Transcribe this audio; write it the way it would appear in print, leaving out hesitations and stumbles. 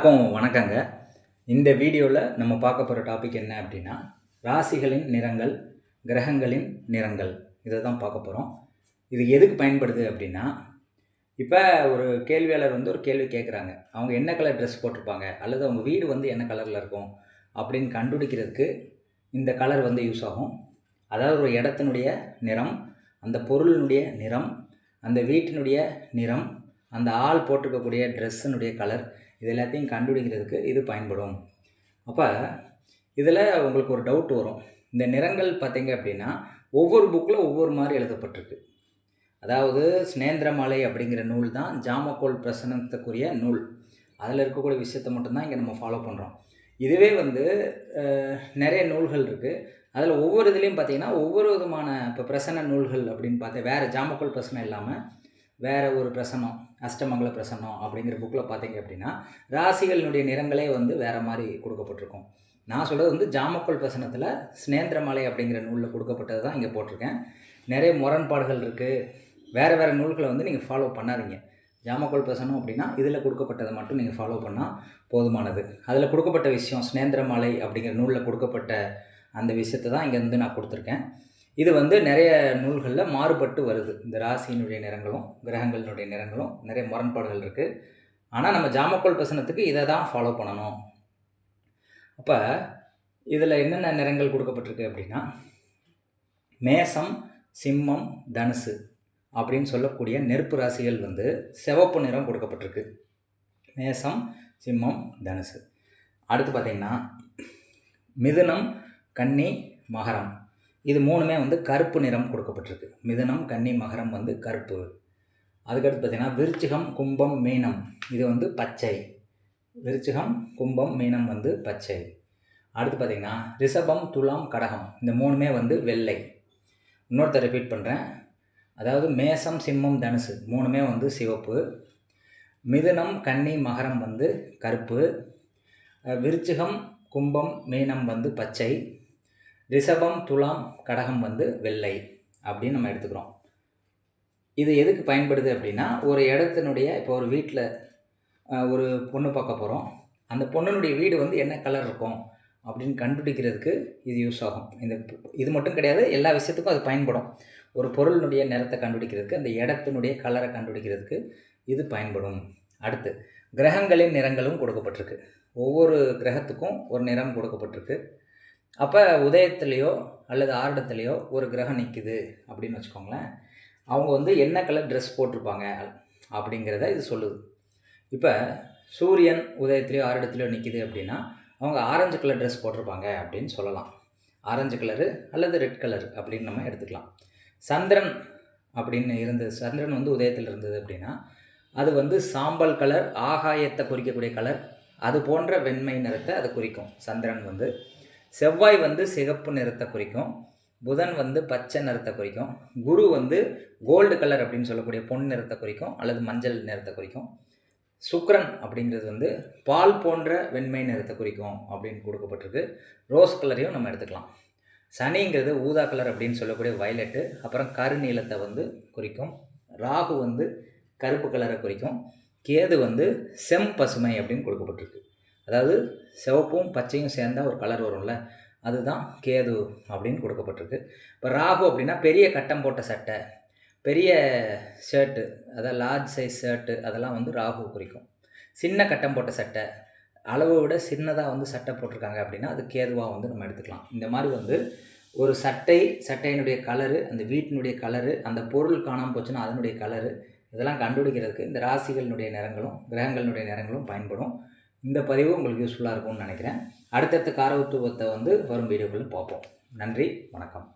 வணக்கங்க. இந்த வீடியோவில் நம்ம பார்க்க போகிற டாபிக் என்ன அப்படின்னா, ராசிகளின் நிறங்கள், கிரகங்களின் நிறங்கள் இதை தான் பார்க்க போகிறோம். இது எதுக்கு பயன்படுது அப்படின்னா, இப்போ ஒரு கேள்வியாளர் ஒரு கேள்வி கேட்குறாங்க. அவங்க என்ன கலர் ட்ரெஸ் போட்டிருப்பாங்க, அல்லது அவங்க வீடு என்ன கலரில் இருக்கும் அப்படின்னு கண்டுபிடிக்கிறதுக்கு இந்த கலர் யூஸ் ஆகும். அதாவது ஒரு இடத்தினுடைய நிறம், அந்த பொருளினுடைய நிறம், அந்த வீட்டினுடைய நிறம், அந்த ஆள் போட்டிருக்கக்கூடிய ட்ரெஸ்ஸினுடைய கலர், இது எல்லாத்தையும் கண்டுபிடிக்கிறதுக்கு இது பயன்படும். அப்போ இதில் உங்களுக்கு ஒரு டவுட் வரும். இந்த நிறங்கள் பார்த்தீங்க அப்படின்னா ஒவ்வொரு புக்கில் ஒவ்வொரு மாதிரி எழுதப்பட்டிருக்கு. அதாவது ஸ்நேந்திரமாலை அப்படிங்கிற நூல் தான் ஜாமக்கோல் பிரசனத்துக்குரிய நூல். அதில் இருக்கக்கூடிய விஷயத்தை மட்டும்தான் இங்கே நம்ம ஃபாலோ பண்ணுறோம். இதுவே நிறைய நூல்கள் இருக்குது. அதில் ஒவ்வொரு இதுலேயும் பார்த்திங்கன்னா ஒவ்வொரு விதமான இப்போ பிரசன நூல்கள் அப்படின்னு பார்த்தா வேறு ஜாமக்கோல் பிரசனம் இல்லாமல் வேறு ஒரு பிரசனம், அஷ்டமங்கல பிரசனம் அப்படிங்கிற புக்கில் பார்த்தீங்க அப்படின்னா ராசிகளினுடைய நிறங்களே வேறு மாதிரி கொடுக்கப்பட்டிருக்கும். நான் சொல்கிறது ஜாமக்கோல் பிரசனத்தில் ஸ்நேந்திரமாலை அப்படிங்கிற நூலில் கொடுக்கப்பட்டது தான் இங்கே போட்டிருக்கேன். நிறைய முரண்பாடுகள் இருக்குது. வேறு நூல்களை நீங்கள் ஃபாலோ பண்ணாதீங்க. ஜாமக்கோல் பிரசனம் அப்படின்னா இதில் கொடுக்கப்பட்டதை மட்டும் நீங்கள் ஃபாலோ பண்ணால் போதுமானது. அதில் கொடுக்கப்பட்ட விஷயம் ஸ்நேந்திரமாலை அப்படிங்கிற நூலில் கொடுக்கப்பட்ட அந்த விஷயத்தை தான் இங்கே நான் கொடுத்துருக்கேன். இது நிறைய நூல்களில் மாறுபட்டு வருது. இந்த ராசியினுடைய நிறங்களும் கிரகங்களினுடைய நிறங்களும் நிறைய முரண்பாடுகள் இருக்குது. ஆனால் நம்ம ஜாமக்கோல் பிரசனத்துக்கு இதை தான் ஃபாலோ பண்ணணும். அப்போ இதில் என்னென்ன நிறங்கள் கொடுக்கப்பட்டிருக்கு அப்படின்னா, மேசம், சிம்மம், தனுசு அப்படின்னு சொல்லக்கூடிய நெருப்பு ராசிகள் சிவப்பு நிறம் கொடுக்கப்பட்டிருக்கு. மேசம், சிம்மம், தனுசு. அடுத்து பார்த்திங்கன்னா மிதுனம், கன்னி, மகரம் இது மூணுமே கருப்பு நிறம் கொடுக்கப்பட்டிருக்கு. மிதுனம், கன்னி, மகரம் கருப்பு. அதுக்கடுத்து பார்த்திங்கன்னா விருச்சிகம், கும்பம், மீனம் இது பச்சை. விருச்சிகம், கும்பம், மீனம் பச்சை. அடுத்து பார்த்திங்கன்னா ரிஷபம், துலாம், கடகம் இந்த மூணுமே வெள்ளை. இன்னொருத்தர் ரிப்பீட் பண்ணுறேன். அதாவது மேசம், சிம்மம், தனுசு மூணுமே சிவப்பு. மிதுனம், கன்னி, மகரம் கருப்பு. விருச்சிகம், கும்பம், மீனம் பச்சை. ரிஷபம், துலாம், கடகம் வெள்ளை அப்படின்னு நம்ம எடுத்துக்கிறோம். இது எதுக்கு பயன்படுது அப்படின்னா, ஒரு இடத்தினுடைய இப்போ ஒரு வீட்டில் ஒரு பொண்ணு பார்க்க போகிறோம். அந்த பொண்ணுனுடைய வீடு என்ன கலர் இருக்கும் அப்படின்னு கண்டுபிடிக்கிறதுக்கு இது யூஸ் ஆகும். இது மட்டும் கிடையாது, எல்லா விஷயத்துக்கும் அது பயன்படும். ஒரு பொருளினுடைய நிறத்தை கண்டுபிடிக்கிறதுக்கு, அந்த இடத்தினுடைய கலரை கண்டுபிடிக்கிறதுக்கு இது பயன்படும். அடுத்து கிரகங்களின் நிறங்களும் கொடுக்கப்பட்டிருக்கு. ஒவ்வொரு கிரகத்துக்கும் ஒரு நிறம் கொடுக்கப்பட்டிருக்கு. அப்போ உதயத்துலேயோ அல்லது ஆருடத்துலேயோ ஒரு கிரகம் நிற்குது அப்படின்னு வச்சுக்கோங்களேன். அவங்க என்ன கலர் ட்ரெஸ் போட்டிருப்பாங்க அப்படிங்கிறத இது சொல்லுது. இப்போ சூரியன் உதயத்துலேயோ ஆருடத்துலேயோ நிற்கிது அப்படின்னா அவங்க ஆரஞ்சு கலர் ட்ரெஸ் போட்டிருப்பாங்க அப்படின்னு சொல்லலாம். ஆரஞ்சு கலரு அல்லது ரெட் கலர் அப்படின்னு நம்ம எடுத்துக்கலாம். சந்திரன் அப்படின்னு சந்திரன் உதயத்தில் இருந்தது அப்படின்னா அது சாம்பல் கலர், ஆகாயத்தை குறிக்கக்கூடிய கலர், அது போன்ற வெண்மை நிறத்தை அது குறிக்கும். சந்திரன் செவ்வாய் சிகப்பு நிறத்தை குறிக்கும். புதன் பச்சை நிறத்தை குறிக்கும். குரு கோல்டு கலர் அப்படின்னு சொல்லக்கூடிய பொன் நிறத்தை குறிக்கும் அல்லது மஞ்சள் நிறத்தை குறிக்கும். சுக்கிரன் அப்படிங்கிறது பால் போன்ற வெண்மை நிறத்தை குறிக்கும் அப்படின்னு கொடுக்கப்பட்டிருக்கு. ரோஸ் கலரையும் நம்ம எடுத்துக்கலாம். சனிங்கிறது ஊதா கலர் அப்படின்னு சொல்லக்கூடிய வயலட்டு, அப்புறம் கருநீலத்தை குறிக்கும். ராகு கருப்பு கலரை குறிக்கும். கேது செம் பசுமை அப்படின்னு கொடுக்கப்பட்டிருக்கு. அதாவது சிவப்பும் பச்சையும் சேர்ந்தால் ஒரு கலர் வரும்ல, அதுதான் கேது அப்படின்னு கொடுக்கப்பட்டிருக்கு. இப்போ ராகு அப்படின்னா பெரிய கட்டம் போட்ட சட்டை, பெரிய ஷர்ட்டு, அதாவது லார்ஜ் சைஸ் ஷர்ட்டு, அதெல்லாம் ராகு குறிக்கும். சின்ன கட்டம் போட்ட சட்டை, அளவை விட சின்னதாக சட்டை போட்டிருக்காங்க அப்படின்னா அது கேதுவாக நம்ம எடுத்துக்கலாம். இந்த மாதிரி ஒரு சட்டையினுடைய கலரு, அந்த வீட்டினுடைய கலரு, அந்த பொருள் காணாமல் போச்சுன்னா அதனுடைய கலரு, இதெல்லாம் கண்டுபிடிக்கிறதுக்கு இந்த ராசிகளினுடைய நிறங்களும் கிரகங்களினுடைய நிறங்களும் பயன்படும். இந்த பதிவு உங்களுக்கு யூஸ்ஃபுல்லாக இருக்கும்னு நினைக்கிறேன். அடுத்தடுத்த காரகத்துவத்தை வரும் வீடியோக்களில் பார்ப்போம். நன்றி, வணக்கம்.